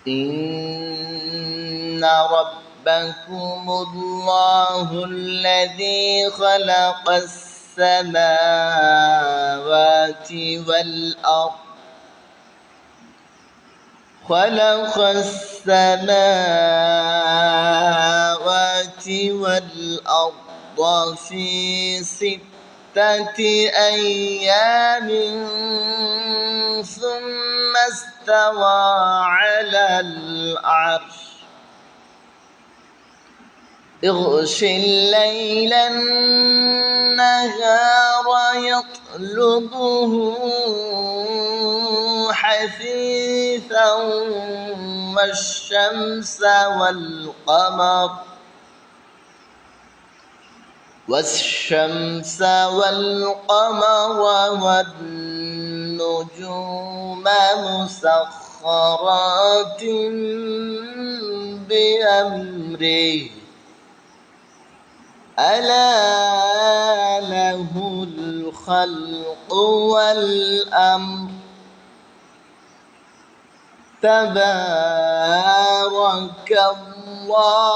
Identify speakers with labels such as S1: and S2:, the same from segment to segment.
S1: إن ربكم الله الذي خلق السماوات والأرض في 6 أيام ثم استوى على العرش يغشي الليل النهار يطلبه حثيثا والشمس والقمر والنجوم مسخرات بأمره ألا له الخلق والأمر تبارك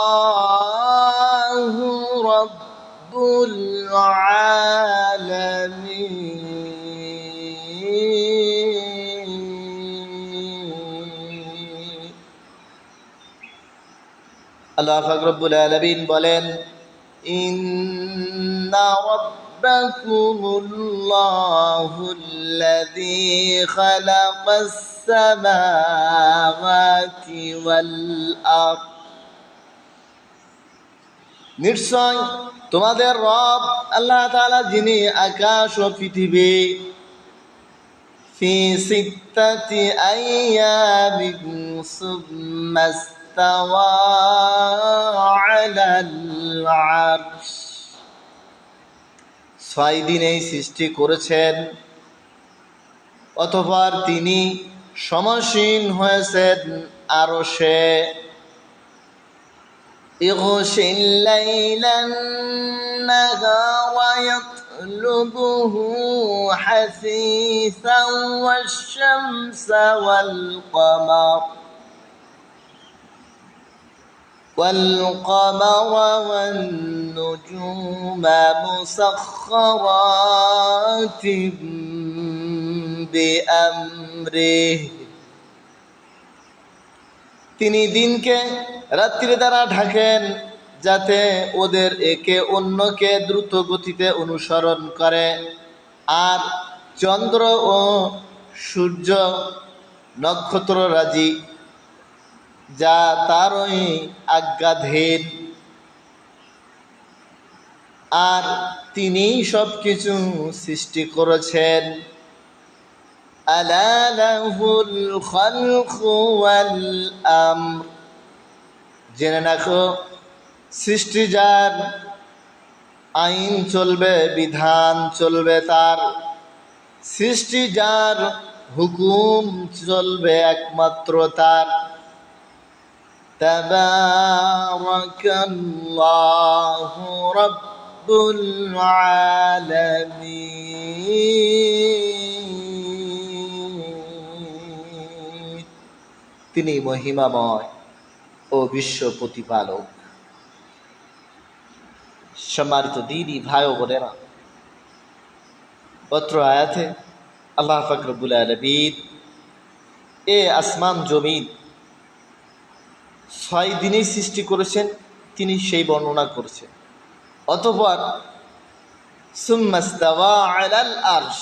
S1: الله رب العالمين আল্লাহ পাক রব্বুল আলামিন বলেন إن ربكم الله الذي خلق السماوات والأرض নিশ্চয় তোমাদের রব আল্লাহ তাআলা যিনি আকাশ ও পৃথিবী في 6 أيام ثم استوى على العرش 6 দিনেই সৃষ্টি করেছেন অতঃপর তিনি সমাসীন হয়েছেন আরশে يغشي الليل النهار يطلبه حثيثا والشمس والقمر والنجوم مسخرات بأمره তিনি দিনকে রাত্রি দ্বারা ঢাকেন যাতে ওদের একে অন্যকে দ্রুত গতিতে অনুসরণ করে আর চন্দ্র ও সূর্য নক্ষত্ররাজি যা তারই আজ্ঞাধীন আর তিনি সবকিছু সৃষ্টি করেছেন আলা লাহুল খালকু ওয়াল আমর জেনে রাখো সৃষ্টি যার আইন চলবে বিধান চলবে তার সৃষ্টি যার হুকুম চলবে একমাত্র তার তাবারাকাল্লাহু রাব্বুল আলামিন তিনি মহিমাময় ও বিশ্ব প্রতিপালক সম্মানিত দিনী ভাই ও বোনেরা পত্র আয়াতে আল্লাহ পাক রব্বুল আলামিন এ আসমান জমিন 6 দিনেই সৃষ্টি করেছেন তিনি সেই বর্ণনা করেছেন অতঃপর সুম্মাস্তাওয়া আলাল আরশ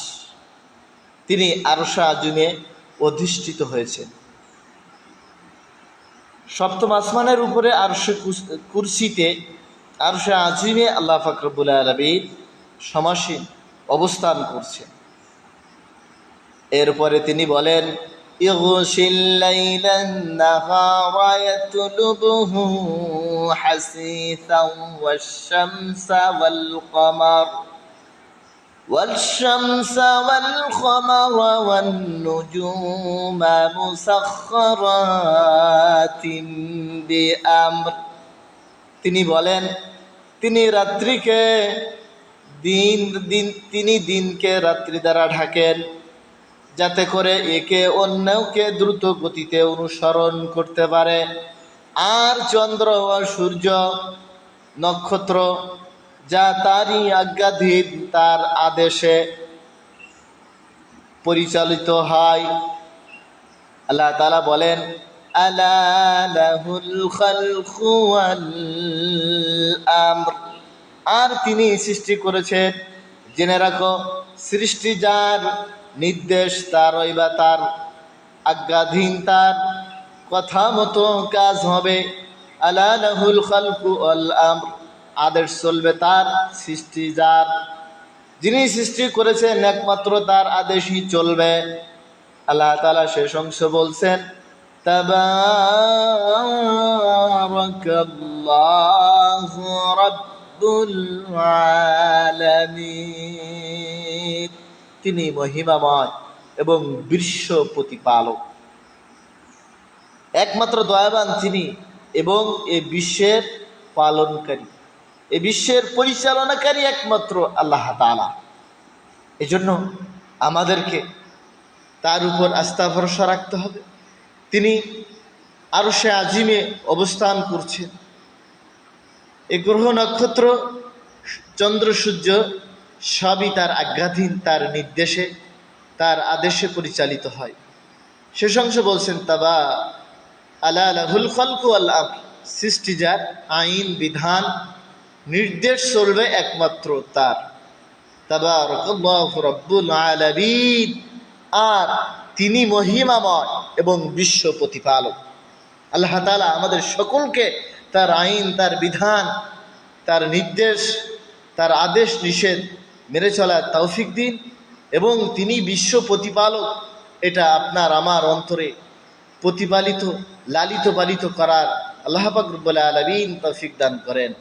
S1: তিনি আরশে আজিমে অধিষ্ঠিত হয়েছেন সপ্তম আসমানের উপরে আরশে কুরসিতে আরশে আজিমে আল্লাহ পাক রব্বুল আলামিন সমাসীন অবস্থান করছেন এরপরে তিনি বলেন ইগশিল লাইলান নাহারা ইয়াতলুবুহু হাসিসান ওয়াশ-শামসা والقمر والنجوم مسخرات بأمر তিনি বলেন তিনি রাত্রিকে তিনি দিনকে রাত্রি দ্বারা ঢাকেন যাতে করে একে অন্যকে দ্রুত গতিতে অনুসরণ করতে পারে। আর চন্দ্র ও সূর্য নক্ষত্র যা তারই আজ্ঞাধীন, তার আদেশে পরিচালিত হয়। আল্লাহ তাআলা বলেন, আলা লাহুল খালকু ওয়াল আমর, আর তিনি সৃষ্টি করেছেন, জেনে রাখো, সৃষ্টি যার, নির্দেশ তারই বা তার আজ্ঞাধীন, তার কথা মতো কাজ হবে। আলা লাহুল খালকু ওয়াল আমর, আদেশ চলবে তার, সৃষ্টি যার, যিনি সৃষ্টি করেছেন একমাত্র তার আদেশই চলবে। আল্লাহ তাআলা শেষ অংশ বলছেন, তাবারাকাল্লাহু রাব্বুল আলামিন, তিনি মহিমাময় এবং বিশ্ব প্রতিপালক, একমাত্র দয়াবান তিনি এবং এ বিশ্বের পালনকারী, এ বিশ্বের পরিচালনাকারী একমাত্র আল্লাহ তাআলা। এজন্য আমাদেরকে তার উপর আস্থা ভরসা রাখতে হবে। তিনি আরশে আজিমে অবস্থান করছেন। এই গ্রহ নক্ষত্র, চন্দ্র সূর্য সবই তার আজ্ঞাধীন, তার নির্দেশে, তার আদেশে পরিচালিত হয়। শেষ অংশ বলছেন, তাবা আলা লাহুল খালকু ওয়াল আমর, সৃষ্টি যার, আইন বিধান নির্দেশ চলবে একমাত্র তার। তাবারাকাল্লাহু রাব্বুল আলামিন, আর তিনি মহিমাময় এবং বিশ্ব প্রতিপালক। আল্লাহ তাআলা আমাদের সকলকে তার আইন, তার বিধান, তার নির্দেশ, তার আদেশ নিষেধ মেনে চলার তৌফিক দিন, এবং তিনি বিশ্ব প্রতিপালক এটা আপনার আমার অন্তরে প্রতিপালিত, লালিত পালিত করার আল্লাহ পাক রব্বুল আলামিন তৌফিক দান করেন।